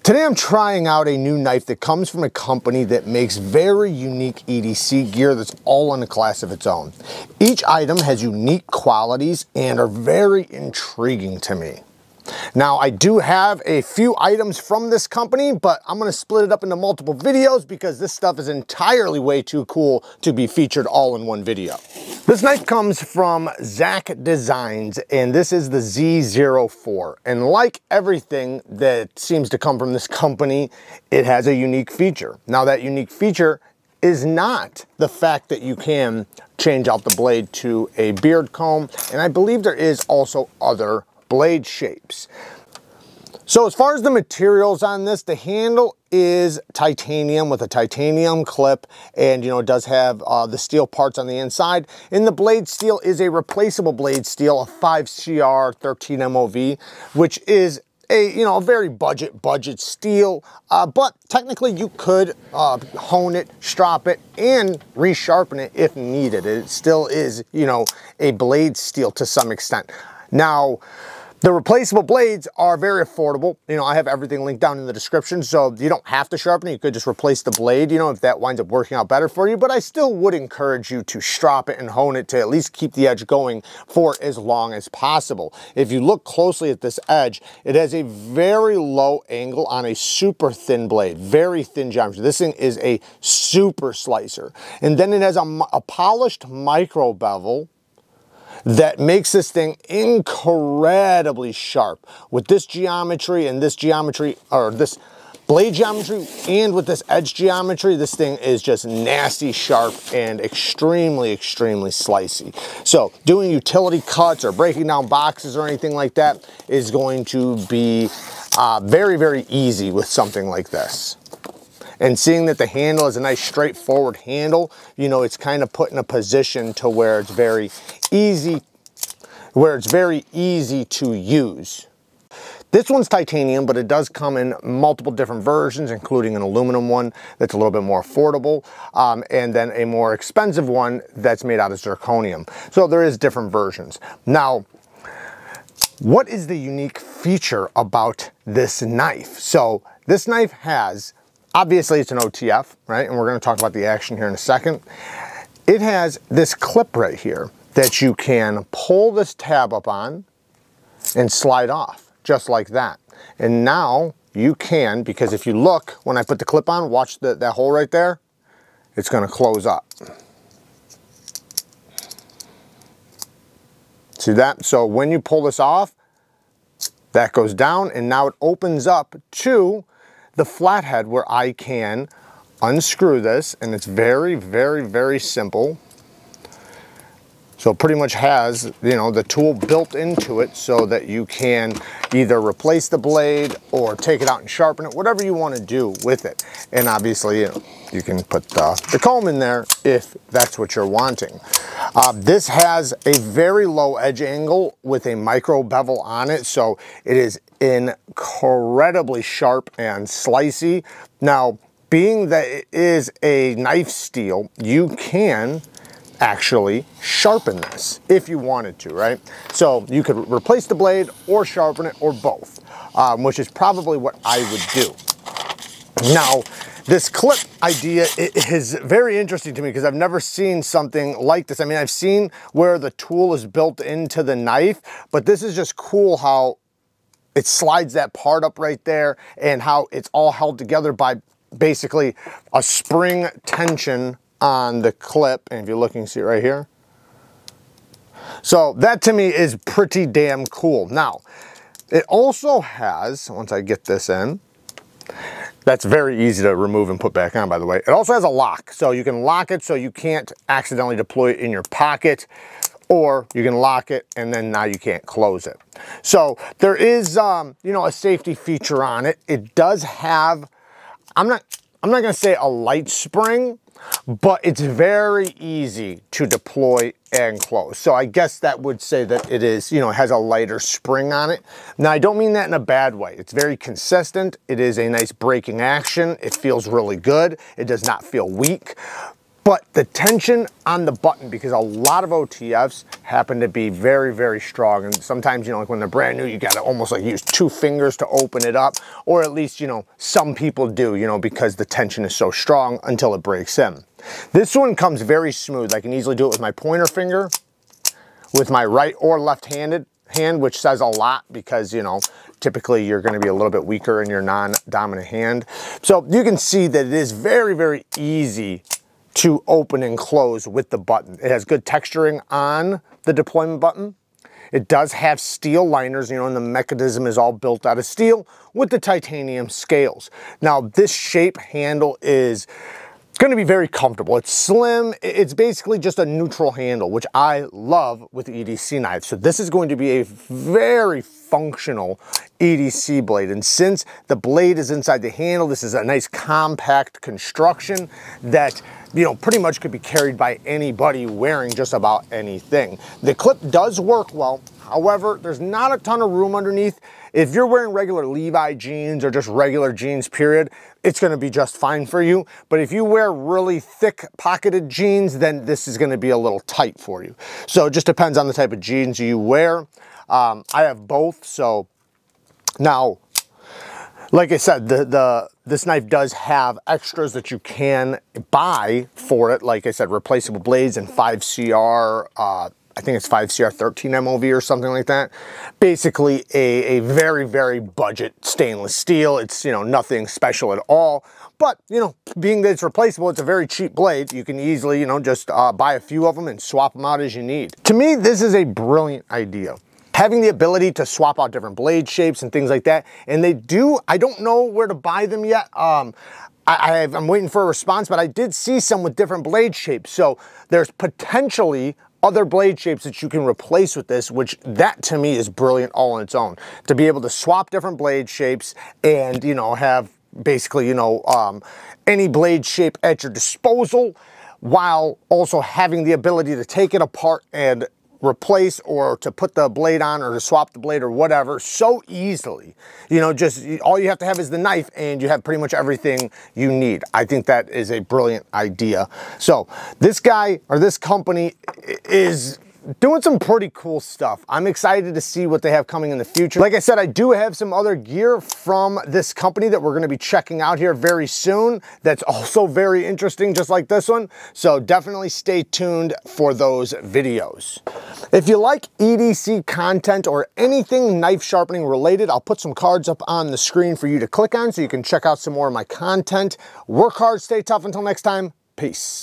Today I'm trying out a new knife that comes from a company that makes very unique EDC gear that's all in a class of its own. Each item has unique qualities and are very intriguing to me. Now, I do have a few items from this company, but I'm going to split it up into multiple videos because this stuff is entirely way too cool to be featured all in one video. This knife comes from ZYAC Designs, and this is the Z04. And like everything that seems to come from this company, it has a unique feature. Now, that unique feature is not the fact that you can change out the blade to a beard comb, and I believe there is also other blade shapes. So as far as the materials on this, the handle is titanium with a titanium clip, and it does have the steel parts on the inside, and the blade steel is a replaceable blade steel, a 5CR 13 MOV, which is a very budget steel, but technically you could hone it, strop it, and resharpen it if needed. It still is a blade steel to some extent. Now, the replaceable blades are very affordable. I have everything linked down in the description, so you don't have to sharpen it. You could just replace the blade, if that winds up working out better for you. But I still would encourage you to strop it and hone it to at least keep the edge going for as long as possible. If you look closely at this edge, it has a very low angle on a super thin blade, very thin geometry. This thing is a super slicer. And then it has a polished micro bevel that makes this thing incredibly sharp. With this geometry and this geometry, or this blade geometry, and with this edge geometry, this thing is just nasty sharp and extremely slicey. So doing utility cuts or breaking down boxes or anything like that is going to be very easy with something like this. And seeing that the handle is a nice straightforward handle, it's kind of put in a position to where it's very easy to use. This one's titanium, but it does come in multiple different versions, including an aluminum one that's a little bit more affordable, and then a more expensive one that's made out of zirconium. So there is different versions. Now, what is the unique feature about this knife? So this knife has, obviously it's an OTF, right? And we're going to talk about the action here in a second. It has this clip right here that you can pull this tab up on and slide off, just like that. And now you can, because if you look, when I put the clip on, watch that hole right there, it's going to close up. See that? So when you pull this off, that goes down, and now it opens up to the flathead where I can unscrew this, and it's very simple. So it pretty much has, the tool built into it so that you can either replace the blade or take it out and sharpen it, whatever you want to do with it. And obviously, you can put the comb in there if that's what you're wanting. This has a very low edge angle with a micro bevel on it, so it is incredibly sharp and slicey. Now, being that it is a knife steel, you can actually sharpen this if you wanted to, right? So you could replace the blade or sharpen it or both, which is probably what I would do. Now, this clip idea is very interesting to me because I've never seen something like this. I mean, I've seen where the tool is built into the knife, but this is just cool how it slides that part up right there and how it's all held together by basically a spring tension on the clip. And if you're looking, see it right here. So that to me is pretty damn cool. Now, it also has, once I get this in, that's very easy to remove and put back on, by the way. It also has a lock, so you can lock it so you can't accidentally deploy it in your pocket, or you can lock it and then now you can't close it. So there is, a safety feature on it. It does have, I'm not gonna say a light spring, but it's very easy to deploy and close. So I guess that would say that it is, it has a lighter spring on it. Now, I don't mean that in a bad way. It's very consistent. It is a nice braking action. It feels really good. It does not feel weak. But the tension on the button, because a lot of OTFs happen to be very, very strong. And sometimes, you know, like when they're brand new, you got to almost like use 2 fingers to open it up. Or at least, you know, some people do, you know, because the tension is so strong until it breaks in. This one comes very smooth. I can easily do it with my pointer finger, with my right or left-handed hand, which says a lot because, you know, typically you're going to be a little bit weaker in your non-dominant hand. So you can see that it is very, very easy to open and close with the button. It has good texturing on the deployment button. It does have steel liners, you know, and the mechanism is all built out of steel with the titanium scales. Now, this shape handle is going to be very comfortable. It's slim. It's basically just a neutral handle, which I love with EDC knives. So this is going to be a very functional EDC blade. And since the blade is inside the handle, this is a nice compact construction that, you know, pretty much could be carried by anybody wearing just about anything. The clip does work well. However, there's not a ton of room underneath. If you're wearing regular Levi jeans or just regular jeans, period, it's gonna be just fine for you. But if you wear really thick pocketed jeans, then this is gonna be a little tight for you. So it just depends on the type of jeans you wear. I have both, so now, like I said, this knife does have extras that you can buy for it. Like I said, replaceable blades and 5CR, I think it's 5CR 13 MOV or something like that. Basically a very, very budget stainless steel. It's, you know, nothing special at all. But, you know, being that it's replaceable, it's a very cheap blade. You can easily, you know, just buy a few of them and swap them out as you need. To me, this is a brilliant idea. Having the ability to swap out different blade shapes and things like that. And they do, I don't know where to buy them yet. I'm waiting for a response, but I did see some with different blade shapes. So there's potentially other blade shapes that you can replace with this, which that to me is brilliant all on its own. To be able to swap different blade shapes and, you know, have basically, you know, any blade shape at your disposal, while also having the ability to take it apart and replace or to put the blade on or to swap the blade or whatever so easily. You know, just all you have to have is the knife and you have pretty much everything you need. I think that is a brilliant idea. So this guy or this company is doing some pretty cool stuff. I'm excited to see what they have coming in the future. Like I said, I do have some other gear from this company that we're gonna be checking out here very soon. That's also very interesting, just like this one. So definitely stay tuned for those videos. If you like EDC content or anything knife sharpening related, I'll put some cards up on the screen for you to click on so you can check out some more of my content. Work hard, stay tough. Until next time, peace.